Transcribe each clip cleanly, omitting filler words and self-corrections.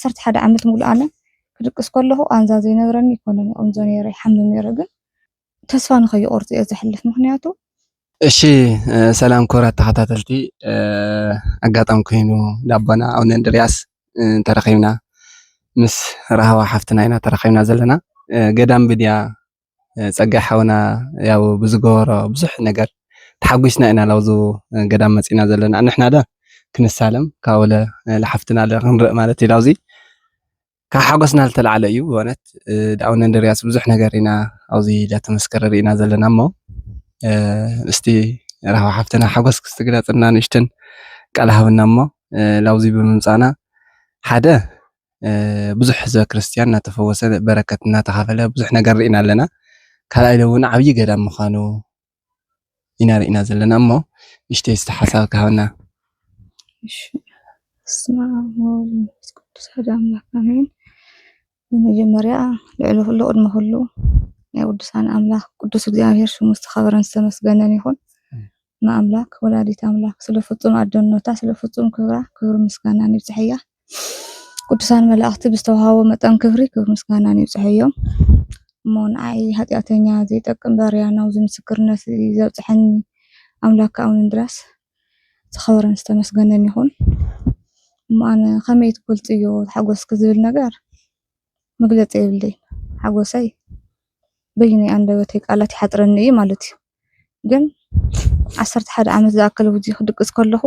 صرت حدا عملت مول أنا كدقس كله أنزا زي نغرني كونني أنزوني ري حمل نيرجن تسفان خي أرتي إذا حلف مخنياتو እሺ ሰላም ኮራት ተኸታተልቲ ኣጋጣሚ ኮይኑ ዳቦና ኣቡነ እንድርያስ ተረኺብና ምስ ረሃዋ ሓፍትና ኢና ተረኺብና ዘለና ገዳም ብድያ ፀጋይ ሓውና ያው ብዝገበሮ ብዙሕ ነገር ተሓጒስና ኢና ላብዙ ገዳም መፂና ዘለና ንሕና ዳ ክንሳለም ካብኡ ለሓፍትና ክንርኢ ማለት እዩ ላብዚ ካብ ሓጎስና ዝተላዕለ እዩ ብእውነት ኣቡነ እንድርያስ ብዙሕ ነገር ኢና ኣብዚ ዳተመስከረ ርኢና ዘለና እሞ እስቲ ረሃዋ ሓፍትና ሓጎስ ክስትግለፅና ንእሽተን ቃል ሃብና እሞ ላብዚ ብምምፃና ሓደ ብዙሕ ህዝበ ክርስቲያን እናተፈወሰ በረከት እናተኻፈለ ብዙሕ ነገር ርኢና ኣለና ካልኣይ እውን ዓብዪ ገዳም ምዃኑ ኢና ርኢና ዘለና እሞ ንእሽተይ እስቲ ሓሳብ ክሃብና እስማ ቅዱስ ሓደ ኣምላክ ኣሜን በመጀመርያ ልዕሊ ኩሉ ቅድሚ ኩሉ ናይ ቅዱሳን ኣምላክ ቅዱስ እግዚአብሔር ሽሙ ዝተኸበረን ዝተመስገነን ይኹን ንኣምላክ ወላዲት ኣምላክ ስለ ፍጹም ኣደኖታ ስለ ፍጹም ክብራ ክብሪ ምስጋና ይብፅሕያ ቅዱሳን መላእኽቲ ብዝተዋሃቦ መጠን ክብሪ ክብሪ ምስጋና ይብፅሕዮም እሞ ንዓይ ሃጢኣተኛ ዘይጠቅም ባርያ ናብዚ ምስክርነት ዘብፅሐኒ ኣምላክ ኣቡነ እንድርያስ ዝተኸበረን ዝተመስገነን ይኹን እሞ ኣነ ከመይ ትገልፅዮ ሓጎስክ ዝብል ነገር መግለፂ የብለይ ሓጎሰይ በይነይ አንደበተይ ቃላት ይሓጥረኒ እዩ ማለት እዩ ግን 11 ዓመት ዝኣክል ውዚ ክድቅስ ከለኹ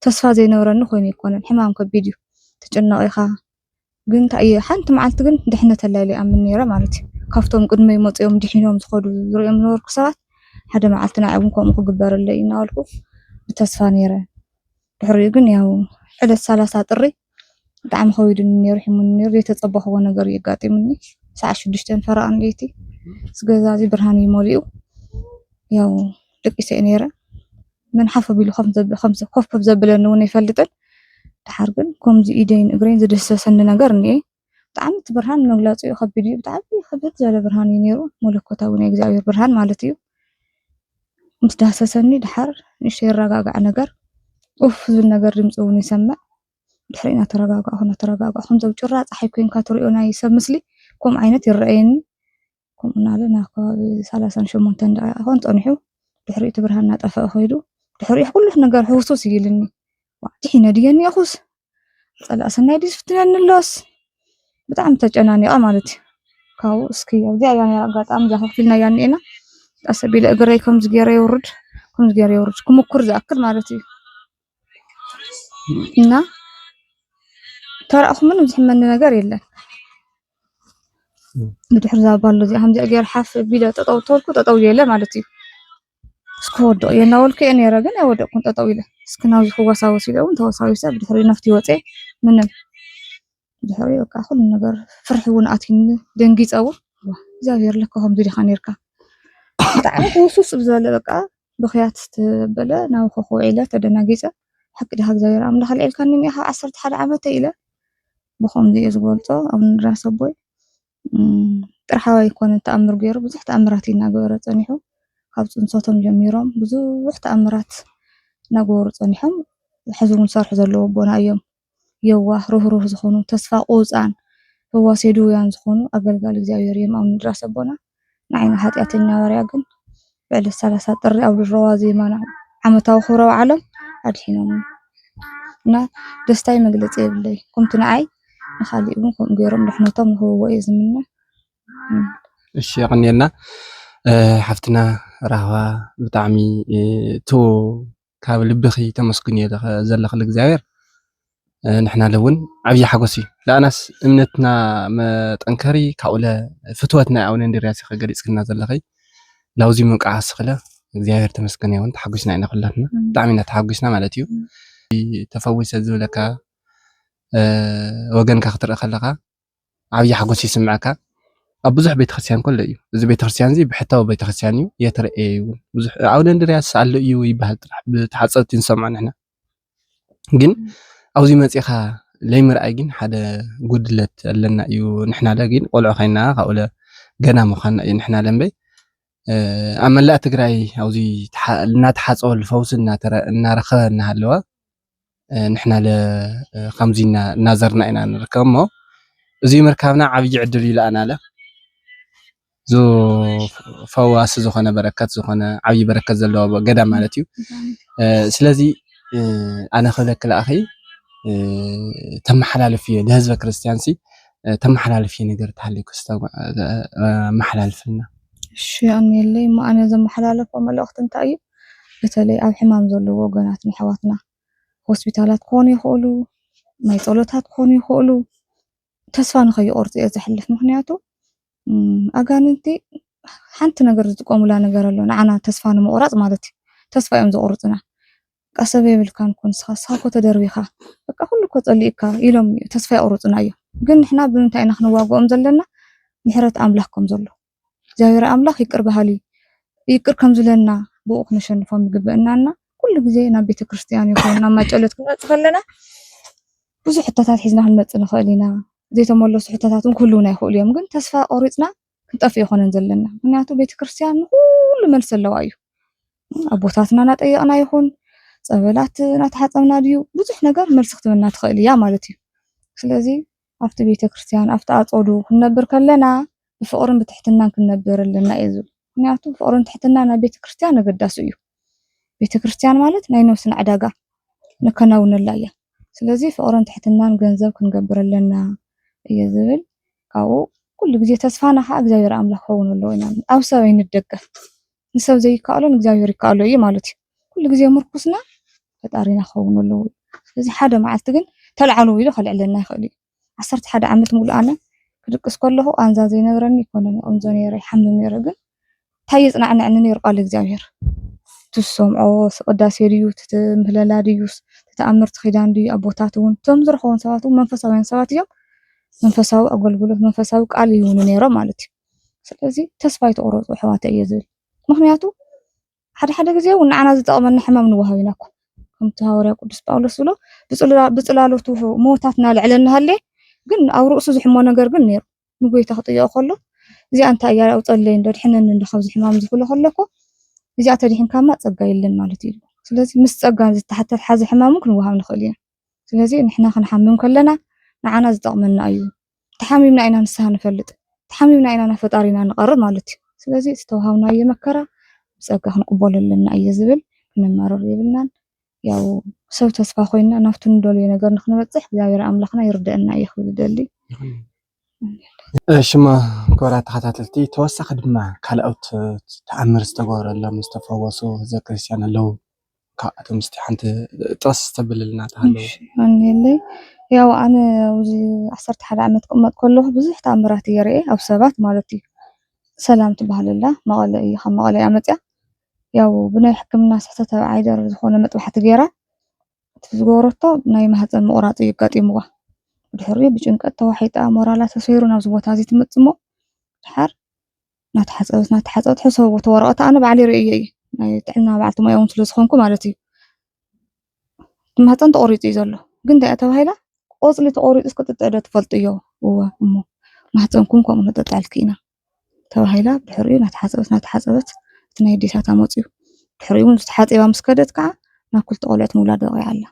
ተስፋ ዘይነበረኒ ኮይኑ ይኮነን ሕማም ከቢድ እዩ ተጨነቀ ኢኻ ግን ሓንቲ መዓልቲ ግን ድሕነት ኣላይለ ኣምን ነይረ ማለት እዩ ካብቶም ቅድመይ መፅኦም ድሒኖም ዝኸዱ ዝሪኦም ዝነበርኩ ሰባት ሓደ መዓልቲ ንዓኦም ከምኡ ክግበረለይ እናበልኩ ብተስፋ ነይረ ድሕሪኡ ግን ያው ዕለት 30 ጥሪ ብጣዕሚ ከቢድኒ ነይሩ ሕሙን ነይሩ ዘይተፀበኽዎ ነገር የጋጢሙኒ ሰዓት 6 ፈረቓን ለይቲ ስገዛዚ ብርሃን ይመልኡ ያው ደቂሰ ነይረ من حفظ بيلو خمسة زبلن وني فلتن دحر ግን ከምዚ ኢደይን እግረይን ዝደሰሰኒ ነገር እኒአ ብጣዕሚ እቲ ብርሃን መግለፂ ከቢድ እዩ ብጣዕሚ ከበድ ዝበለ ብርሃን እዩ ነይሩ መለኮታዊ ናይ እግዚኣብሔር ብርሃን ማለት እዩ ምስ ዳሰሰኒ ድሓር ንእሽተይ የረጋጋዕ ነገር ኡፍ ዝብል ነገር ድምፂ እውን ይሰምዕ ድሕሪና ተረጋጋዕ ከምዚ ኣብ ጭራ ፀሓይ ኮንካ ትሪኦ ናይ ሰብ ምስሊ ከምኡ ዓይነት ይረአየኒ ከምኡ እናበለ ናብ ከባቢ 38 ደቂቃ ኮን ፀኒሑ ድሕሪኡ እቲ ብርሃን እናጠፍአ ኸይዱ ድሕሪኡ ኩሉ ነገር ሕውሱስ ይልኒ ድሒነ ድየኒ ኣኹስ ፀላእ ሰናይ ድስ ፍትነኒ ኣሎስ ብጣዕሚ ተጨናኒቐ ማለት እዩ ካብኡ እስኪ ኣብዚ ኣያና ኣጋጣሚ ዛኸፊልና እያ እኒአና ኣሰቢለ እግረይ ከምዚ ገይረ ይውርድ ክምኩር ዝኣክል ማለት እዩ እና ተረእኹ ምንም ዝሕመኒ ነገር የለን ብድሕሪ ዛባሎ እዚኣ ከምዚ ገይረ ሓፍ ቢለ ጠጠው ተወልኩ ጠጠው የለ ማለት እዩ እስከወደቕ የናወልኩ እየ ነይረ ግን ኣይወደቕኩን ጠጠው ኢለ እስኪ ናብዚ ክወሳወስ ኢለ እውን ተወሳዊሰ ብድሕሪ ነፍቲ ወፀ ምንም ድሕሪ በቃ ኩሉ ነገር ፍርሒ እውን ኣትዩኒ ደንጊፀ እውን እግዚኣብሔር ለካ ከምዚ ዲኻ ነርካ ብጣዕሚ ሕውሱስ ዝበለ በቃ ብኽያት ዝተበለ ናብ ኮኸብ ዒለ ተደናጊፀ ሓቂ ዲኻ እግዚኣብሔር ኣምላኽ ኣልዒልካኒ እኒኣ ካብ 11 ዓመተ ኢለ ብኸምዚ እየ ዝገልፆ ኣቡነ እንድርያስ ኣቦይ ጥርሓዊ ኣይኮነን ተኣምር ገይሩ ብዙሕ ተኣምራት እናገበረ ፀኒሑ ካብ ፅንሰቶም ጀሚሮም ብዙሕ ተኣምራት እናገበሩ ፀኒሖም ሕዚ እውን ዝሰርሑ ዘለዉ ኣቦና እዮም የዋህ ርህሩህ ዝኾኑ ተስፋ ቆፃን ፈዋሲ ድውያን ዝኾኑ ኣገልጋሊ እግዚኣብሔር እዮም ኣቡነ እንድርያስ ኣቦና ንዓይኒ ሃጢኣተኛ ባርያ ግን ብዕለት 30 ጥሪ ኣብ ድረዋ ዜማና ዓመታዊ ክብረ በዓሎም ኣድሒኖም እና ደስታይ መግለፂ የብለይ ከምቲ ንዓይ ንኻሊእ እውን ከምኡ ገይሮም ድሕነቶም ንክህብዎ እየ ዝምነ እሺ ይቕኒየልና ሓፍትና ረህዋ ብጣዕሚ እቱ ካብ ልብኺ ተመስግን እየ ዘለኽ እግዚኣብሔር ንሕና ለውን ዓብዪ ሓጎስ እዩ ለኣናስ እምነትና መጠንከሪ ካብኡ ፍትወት ናይ ኣቡነ እንድርያስ ገሊፅክልና ዘለኺ ላብዚ ምንቃዓስ ክለ እግዚኣብሔር ተመስገን ይሁን ተሓጒስና ኢና ኩላትና ብጣዕሚ ኢና ተሓጒስና ማለት እዩ ተፈዊሰ ዝብለካ ወገንካ ክትርኢ ከለኻ ዓብዪ ሓጎስ ይስምዓካ ኣብ ብዙሕ ቤተክርስትያን ከሎ እዩ እዚ ቤተክርስትያን እዚ ብሕታዊ ቤተክርስትያን እዩ የተረእየ እውን ብዙሕ ኣቡነ እንድርያስ ኣሎ እዩ ይበሃል ጥራሕ ብተሓፀብቲ ንሰምዖ ንሕና ግን ኣብዚ መፂኻ ለይምርኣይ ግን ሓደ ጉድለት ኣለና እዩ ንሕና ለ ግን ቆልዑ ኮይና ካብኡ ገና ምዃንና እዩ ንሕና ለንበይ ኣብ መላእ ትግራይ ኣብዚ እናተሓፀበሉ ፈውሲ እናረኸበ እናሃለወ نحنا لخمزينا نازرنا إنا نركب مو زي مركبنا عبيج عدل لأنا له زو فواس زخنا بركات زخنا عبي بركات زلوا قدام مالتيو سلازي أنا خذك الأخي تم حلال فيه لهزب كريستيانسي تم حلال فيه نقدر تحلي كستو محلال فينا شو يعني اللي ما أنا زم حلال فما الأخت أنت أي بتالي أو حمام زلوا وجنات محواتنا هوسبيتالات كوني يخولوا ما يطولتها كوني يخولوا تسفان خي أرضي إذا حلف مخنياتو أجانتي حنت نقدر تقوم ولا نقدر له أنا تسفان مقرط مالتي تسفى يوم زقرطنا قصبي بالكان كون ساكو تدربيخا بقى كل كوت اللي كا يلوم تسفى أرطنا أيه قلنا إحنا بنتاعنا إحنا واقوم زلنا محرت أملاككم زلوا زاير أملاك يقربها لي يقر كم زلنا بوق نشنفهم بقبلنا كل جزينا بيت كريستيان يكوننا ما جلت كنا تخلنا ብዙ ሕቶታት ሒዝና ክንመጽእ ንኽእል ኢና ዘይተመለሱ ሕቶታትን ኩሉና ይኽእሉ እዮም ግን ተስፋ ቆሪፅና ክንጠፍእ ይኮነን ዘለና ምክንያቱ ቤተክርስትያን ኩሉ መልሲ ኣለዋ እዩ ኣቦታትና እናጠየቕና ይኹን ፀበላት እናተሓፀብና ድዩ ብዙሕ ነገር መልሲ ክትበና ትኽእል እያ ማለት እዩ ስለዚ ኣብቲ ቤተክርስትያን ኣብቲ ኣፀዱ ክንነብር ከለና ብፍቕርን ብትሕትናን ክንነብር ኣለና እዩ ዝብል ምክንያቱ ፍቕርን ትሕትናን ናብ ቤተክርስትያን ኣገዳሲ እዩ ቤተክርስትያን ማለት ናይ ነብስና ዕዳጋ ንከናውነላ እያ ስለዚህ ፍቅርን ትሕትናን ገንዘብ ክንገብር ኣለና እየ ዝብል ካብኡ ኩሉ ግዜ ተስፋና ከዓ እግዚአብሔር ኣምላክ ክኸውን ኣለዎ ኢና ኣብ ሰብ ኣይንደገፍ ንሰብ ዘይከኣሎን እግዚአብሔር ይከኣሎ እዩ ማለት እዩ ኩሉ ግዜ ምርኩስና ፈጣሪና ክኸውን ኣለዎ ስለዚ ሓደ መዓልቲ ግን ተልዓሉ ኢሉ ከልዕለና ይኽእል እዩ 11 ዓመት ሙሉ ኣነ ክድቅስ ከለኹ ኣንዛ ዘይነበረኒ ይኮነኒ ቆንጆ ነይረ ይሓምም ነይረ ግን እንታይ የፅናዕንዕኒ ነይሩ ቃል እግዚአብሔር ትሰምዖ ቅዳሴ ድዩ ትምህለላ ድዩስ ተኣምርት ኺዳን ድዩ ኣቦታት እውን ቶም ዝረኸቡን ሰባት መንፈሳውያን ሰባት እዮም መንፈሳዊ ኣገልግሎት መንፈሳዊ ቃል ይሁኑ ነይሮም ማለት እዩ ስለዚ ተስፋ ይተቆረፁ ኣሕዋተይ እየ ዝብል ምክንያቱ ሓደ ግዜ እውን ንዓና ዝጠቕመና ሕማም ንወሃብ ኢና እኮ ከምቲ ሃዋርያ ቅዱስ ጳውሎስ ብሎ ብፅላሎቱ ሞታት እናልዕለና ሃሌ ግን ኣብ ርእሱ ዝሕሞ ነገር ግን ነይሩ ንጎይታ ክጥይቆ ከሎ እዚኣ እንታይ እያ ኣውፀለይ እንደድሕነኒ እንደከብዚ ሕማም ዝብሎ ከለኮ እዚኣ ተዲሕንካማ ፀጋ የለን ማለት እዩ ስለዚ ምስ ፀጋ ዝተሓተት ሓዚ ሕማም ክንወሃብ ንኽእል ኢና ስለዚ ንሕና ክንሓምም ከለና ንዓና ዝጠቕመና እዩ ተሓሚምና ኢና ንስሓ ንፈልጥ ተሓሚምና ኢና ናፈጣሪና ንቐርብ ማለት እዩ ስለዚ ዝተወሃብናዮ መከራ ብፀጋ ክንቅበሎ ኣለና እየ ዝብል ክንመረር የብልናን ያው ሰብ ተስፋ ኮይና ናብቱ ንደልዮ ነገር ንክንበፅሕ እግዚአብሔር ኣምላኽና ይርድአና እየ ክብል ደሊ ሽማ ኮራ ተኸታተልቲ ተወሳኺ ድማ ካልኦት ተኣምር ዝተገበረሎም ዝተፈወሱ ህዝበ ክርስቲያን ኣለዉ ካብኣቶም እስቲ ሓንቲ ጥቕስ ተብልልና ተሃለዉ ኣነለይ ያው ኣነ ኣብዚ 11 ዓመት ክቕመጥ ከለኹ ብዙሕ ተኣምራት እየ ርአ ኣብ ሰባት ማለት እዩ ሰላም ትበሃለላ መቐለ እዩ ካብ መቐለ እያ መፅያ ያው ብናይ ሕክምና ስሕተት ኣብ ዓይደር ዝኾነ መጥባሕቲ ገይራ እቲ ዝገበረቶ ናይ ማህፀን ምቑራፅ እዩ ኣጋጢምዋ ድሕሪ ብጭንቀት ተዋሒጣ ሞራላ ተሰይሩ ናብዚ ቦታ እዚ ትመፅእ እሞ ድሓር ናተሓፀበት ሕሰብ ቦታ ወረቐታ ኣነ ባዕለ ርእየ እየ ናይ ጥዕና በዓልቲ ሞያ እውን ስለዝኾንኩ ማለት እዩ ማህፀን ተቆሪፁ እዩ ዘሎ ግን እንታይ ተባሂላ ቆፅሊ ተቆሪፁ እስክትጥዕ ዶ ትፈልጡ እዮ እወ እሞ ማህፀንኩም ከምኡ ነጠጣልኪ ኢና ተባሂላ ድሕሪኡ ናተሓፀበት እቲ ናይ ዴሳታ መፅዩ ድሕሪኡ እውን ዝተሓፀባ ምስ ከደት ከዓ ናብ ክልተ ቆልዑት ምውላድ በቂዓ ኣላ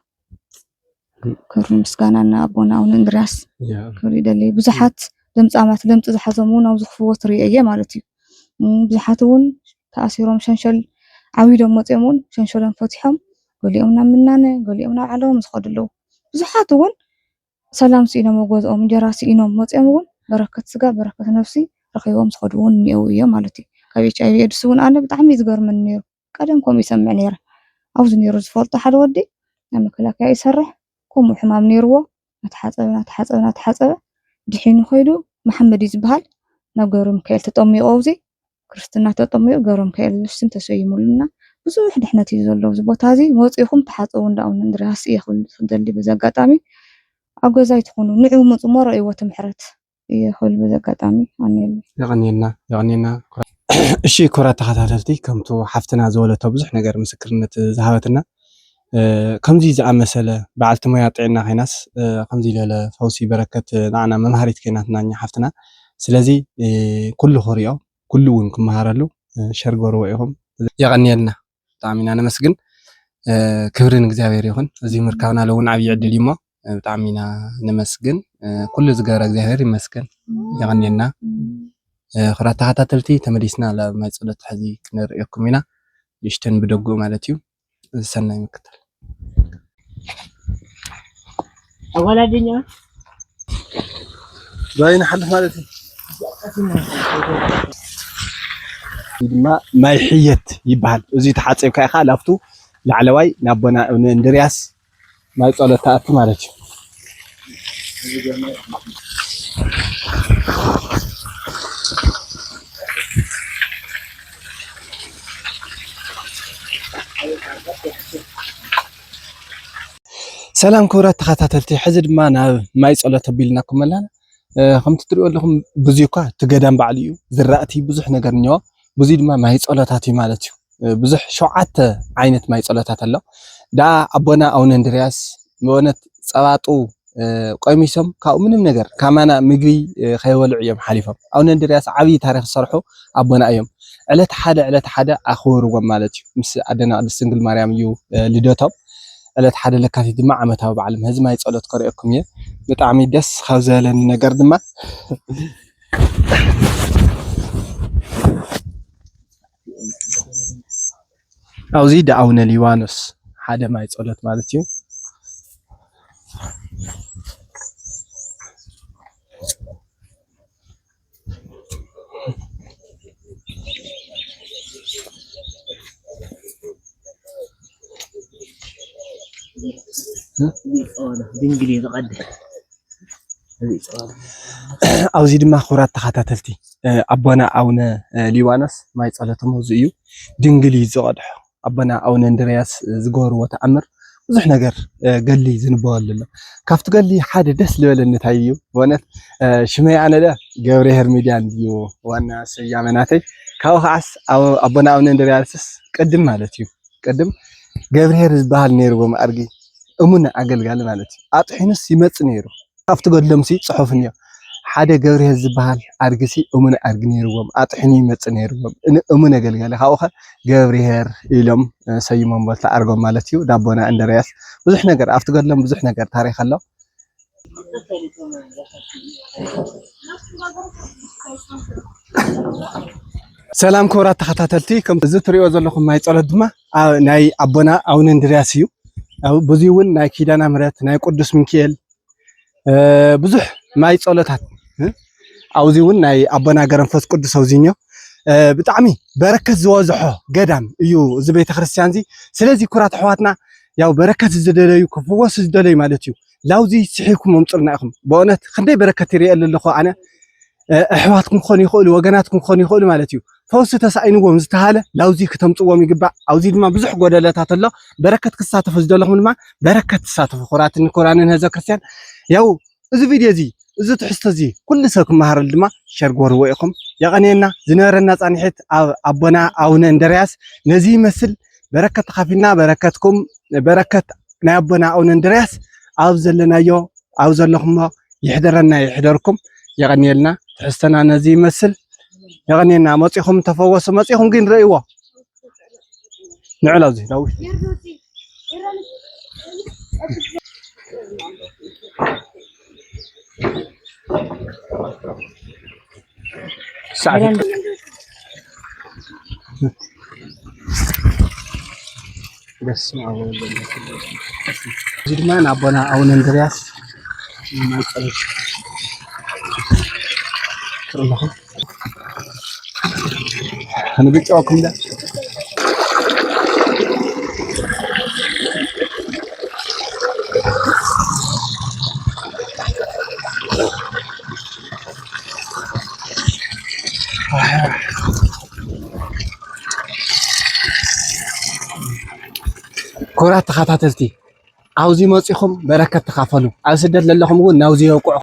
ክብሪ ምስጋና ኣቦና እውን እንድርያስ ክብሪ ይደሊ ብዙሓት ለምፃማት ለምፂ ዝሓዞም እውን ኣብዚ ክፍወት ርአ እየ ማለት እዩ ብዙሓት እውን ተኣሲሮም ሸንሸል ዓብዶም መፅኦም እውን ሸንሸሎም ፈቲሖም ገሊኦም ናብ ምናነ ገሊኦም ናብ ዓለዎም ዝኸዱ ኣለዉ ብዙሓት እውን ሰላም ስኢኖም ገዝኦም እንጀራ ስኢኖም መፅኦም እውን በረከት ስጋ በረከት ነፍሲ ረኺቦም ዝኸዱ እውን እኒአው እዮም ማለት እዩ ካብ ኤች ኣይ ቪ ኤድስ እውን ኣነ ብጣዕሚ ዝገርመኒ ነይሩ ቀደም ከምኡ ይሰምዕ ነይረ ኣብዚ ነይሩ ዝፈልጦ ሓደ ወዲ ናብ መከላከያ ይሰርሕ ከምኡ ሕማም ነይርዎ ናተሓፀበ ድሒኑ ኸይዱ መሓመድ እዩ ዝበሃል ናብ ገብረ ሚካኤል ተጠሚቑ ኣብዚ ክርስትና ተጠሚቑ ገብረ ሚካኤል ስም ተሰይሙሉና ብዙሕ ድሕነት እዩ ዘሎ ኣብዚ ቦታ እዚ መፂኹም ተሓፀቡ እንዳውን እንድርያስ እየ ክደሊ በዚ ኣጋጣሚ ኣብ ገዛ ይትኹኑ ንዑ መፁ ሞ ረእይዎ ትምሕረት እየ ክብል በዚ ኣጋጣሚ ይቐኒየና እሺ ኮራ ተኸታተልቲ ከምቱ ሓፍትና ዝበለቶ ብዙሕ ነገር ምስክርነት ዝሃበትና ከምዚ ዝኣመሰለ በዓልቲ ሞያ ጥዕና ኮይናስ ከምዚ ኢለ ፈውሲ በረከት ንዓና መምሃሪት ኮይናትናኛ ሓፍትና ስለዚ ኩሉ ክሪኦ ኩሉ እውን ክመሃረሉ ሸር ገርዎ ኢኹም የቐኒየልና ብጣዕሚ ኢና ነመስግን ክብርን እግዚአብሔር ይኹን እዚ ምርካብና ለውን ዓብይ ዕድል እዩ እሞ ብጣዕሚ ኢና ንመስግን ኩሉ ዝገበረ እግዚአብሔር ይመስገን ይቀኒየና ክራት ተኸታተልቲ ተመሊስና ናብ ማይ ፀሎት ሕዚ ክንሪአኩም ኢና ይሽተን ብደጉ ማለት እዩ ሰናይ ምክትል አዋላደኛ ባይና ሓልፍ ማለት እዩ ድማ ማይ ሕየት ይበሃል እዚ ተሓፂብካ ኢኻ ላፍቱ ላዕለዋይ ናቦና እንድርያስ ማይ ፀሎት ተኣቱ ማለት እዩ ሰላም ክብራት ተኸታተልቲ ሕዚ ድማ ናብ ማይ ፀሎት ኣቢልናኩም ኣለና ከምቲ ትሪእዎ ኣለኹም ብዙይ እኳ ትገዳም በዓል እዩ ዝራእቲ ብዙሕ ነገር እኒኦ ብዙይ ድማ ማይ ፀሎታት እዩ ማለት እዩ ብዙሕ 7 ዓይነት ማይ ፀሎታት ኣሎ ዳ ኣቦና ኣቡነ እንድርያስ ብእውነት ፀባጡ ቆሚሶም ካብኡ ምንም ነገር ካማና ምግቢ ከይበልዑ እዮም ሓሊፎም ኣቡነ እንድርያስ ዓብይ ታሪክ ዝሰርሑ ኣቦና እዮም ዕለት ሓደ ኣኽብርዎም ማለት እዩ ምስ ኣደና ቅድስት ድንግል ማርያም እዩ ልደቶም ዕለት ሓደ ለካቲት ድማ ዓመታዊ በዓል ህዚ ማይ ፀሎት ከሪአኩም እየ ብጣዕሚ ደስ ካብ ዝበለኒ ነገር ድማ ኣብዚ ዳ ኣቡነ ሊባኖስ ሓደ ማይ ፀሎት ማለት እዩ ድንግሊ ዝቀድሕ ኣብዚ ድማ ክብራት ተኸታተልቲ ኣቦና ኣቡነ ሊባኖስ ማይ ፀሎቶም እዚ እዩ ድንግሊ ዝቀድሖ ኣቦና ኣቡነ እንድርያስ ዝገበርዎ ተኣምር ብዙሕ ነገር ገሊ ዝንበበሉ ኣሎ ካብቲ ገሊ ሓደ ደስ ዝበለኒ እንታይ እዩ ብእውነት ሽመይ ኣነ ደ ገብርሄር ሚድያ እዩ ዋና ሰያመ ናተይ ካብኡ ከዓስ ኣቦና ኣቡነ እንድርያስስ ቅድም ማለት እዩ ቅድም ገብርሄር ዝበሃል ነይርዎም ኣድጊ እሙን ኣገልጋሊ ማለት እዩ ኣጥሒኑስ ይመፅእ ነይሩ ካብቲ ገድሎም ፅሑፍ እኒኦ ሓደ ገብርሄር ዝበሃል ኣድጊሲ እሙን ኣድጊ ነይርዎም ኣጥሒኑ ይመፅእ ነይርዎም እሙን ኣገልጋሊ ካብኡ ኸ ገብርሄር ኢሎም ሰይሞም ቦታ ኣርጎም ማለት እዩ ዳቦና እንድርያስ ብዙሕ ነገር ኣብቲ ገድሎም ብዙሕ ነገር ታሪክ ኣሎ ሰላም ክብራት ተኸታተልቲ ከም እዚ ትሪእዎ ዘለኹም ማይ ፀሎት ድማ ናይ ኣቦና ኣቡነ እንድርያስ እዩ ብዙይ እውን ናይ ኪዳነ ምህረት ናይ ቅዱስ ሚካኤል ብዙሕ ማይ ፀሎታት ኣብዚ እውን ናይ ኣቦና ገረንፈስ ቅዱስ ኣውዚኞ ብጣዕሚ በረከት ዝበዝሖ ገዳም እዩ እዚ ቤተክርስትያን እዚ ስለዚ ኩራት ኣሕዋትና ያው በረከት ዝደለዩ ክፍወሱ ዝደለዩ ማለት እዩ ላውዚ ስሒኩም መምፅርና ኢኹም ብእውነት ክንደይ በረከት ይሪአ ኣለኹ ኣነ ኣሕዋትኩም ክኾኑ ይኽእሉ ወገናትኩም ክኾኑ ይኽእሉ ማለት እዩ ፈውሲ ተሳኢንዎም ዝተሃለ ላውዚ ክተምፅዎም ይግባእ ኣብዚ ድማ ብዙሕ ጎደለታት ኣሎ በረከት ክሳተፉ ዝደለኹም ድማ በረከት ተሳተፉ ኩራትን ኩራንን ህዝበ ክርስቲያን ያው እዚ ቪድዮ እዚ እዚ ትሕዝቶ እዚ ኩሉ ሰብ ክመሃረሉ ድማ ሸር ግበርዎ ኢኹም የቀኒየና ዝነበረና ፃኒሒት ኣብ ኣቦና ኣቡነ እንድርያስ ነዚ ይመስል በረከት ተኻፊልና በረከትኩም በረከት ናይ ኣቦና ኣቡነ እንድርያስ ኣብ ዘለናዮ ኣብ ዘለኹም ይሕደረና ይሕደርኩም የቀኒየልና ትሕዝቶና ነዚ ይመስል يغنينا مصيخم تفوسوا مصيخم كين رأيوا نعلا زي داوش سعد بس ما أقول زيد ما نبغى أو نندرس ما يصير الله أنا بيجاكم ده كرات تخاطرتي عاوزي مصيخم بركة تخافلو عاوز سدد للهم نقول ناوزي يوقع